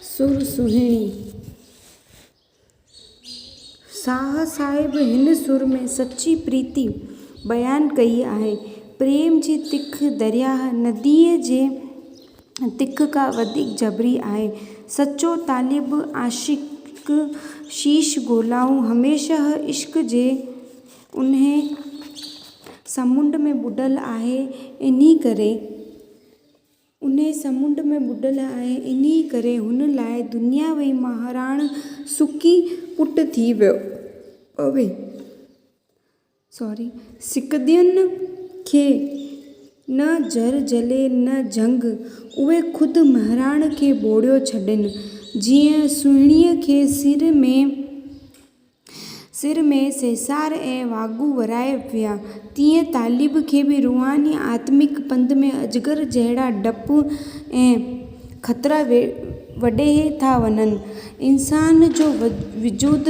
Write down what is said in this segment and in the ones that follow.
सुर सुहिणी। शाह साहिब हिन सुर में सची प्रीति बयानु कई आहे। प्रेम जी तिख दरिया नदीअ जे तिख खां वधीक जबरी आहे। सचो तालिब आशिक़ शीश ॻोल्हाऊं हमेशह इश्क जे उन्हे समुंड में ॿुॾल आहे। इन्ही करे हुन लाइ दुनिया वई महाराण सुकी पुट थी पवे। सिकंदियुनि खे न जर जले न जंग, उहे ख़ुदि महाराण खे ॿोड़ियो छॾनि। जीअं सुहिणीअ खे सिर में सेसार ऐं वाॻू वराए विया, तीअं तालिब खे बि रूहानी आत्मिक पंध में अजगर जहिड़ा डपु ऐं ख़तरा वॾे था वञनि। इंसान जो वजूद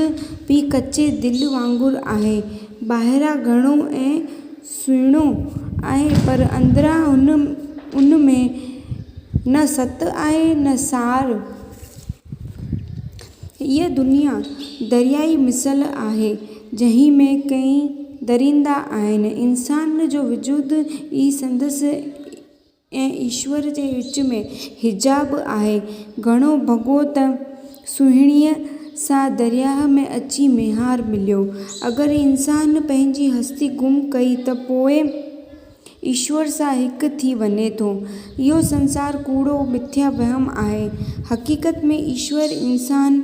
बि कचे दिलि वांगुरु आहे। ॿाहिरां घणो ऐं सुहिणो आहे, पर अंदरां उन में न सत आहे न सार। हीअ दुनिया दरियाई मिसल आहे, जंहिं में कई दरिंदा आहिनि। इंसान जो वजूद ई संदसि ऐं ईश्वर जे विच में हिजाब आहे। घणो भॻो त सुहिणीअ सां दरिया में अची मेहार मिलियो। अगरि इंसान पंहिंजी हस्ती गुम कई त पोइ ईश्वर सां हिकु थी वञे थो। इहो संसार कूड़ो मिथ्या वहम आहे। हक़ीक़त में ईश्वर इंसान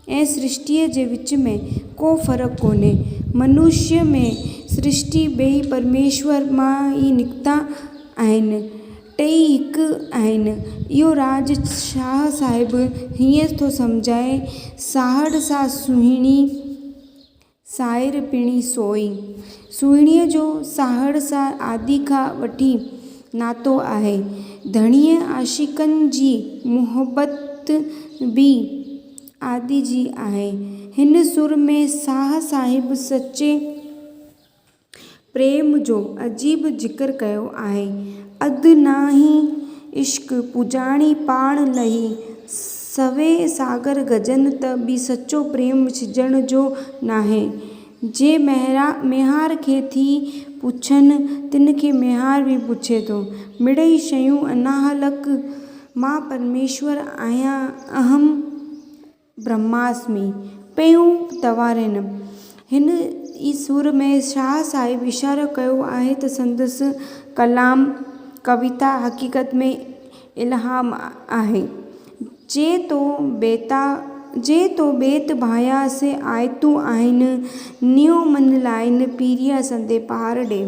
ऐं सृष्टिअ जे विच में को फ़र्क़ु कोन्हे। मनुष्य में सृष्टि ॿई परमेश्वर मां ई निकिता आहिनि, टेई हिकु आहिनि। इहो राज शाह साहिब हीअं थो समुझाए। साहड़ सां सुहिणी, साइर पिणी सोई। सुहिणीअ जो साहड़ सां आदि खां वठी नातो आहे। धणीअ आशिक़नि जी मुहबत बि आदि जी आहे। हिन सुर में शाह साहिब सचे प्रेम जो अजीब ज़िक्र कयो आहे। अधु नाहीं इश्क पुॼाणी पाण लही, सवे सागर गजनि त बि सचो प्रेम सिजण जो नाहे। जे मेहार खे थी पुछनि, तिन खे मेहार बि पुछे थो। मिड़ई शयूं अनाहलक मां परमेश्वर आहियां, अहम ब्रह्मास्मि पियूं तवारनि। हिन ई सुर में शाह साहिब इशारो कयो आहे त संदसि कलाम कविता हक़ीक़त में इल्हाम आहे। जे तो बेत भाया से आयतूं आहिनि, नियो मन लाइन पीरिया संदे पहाड़ ॾे।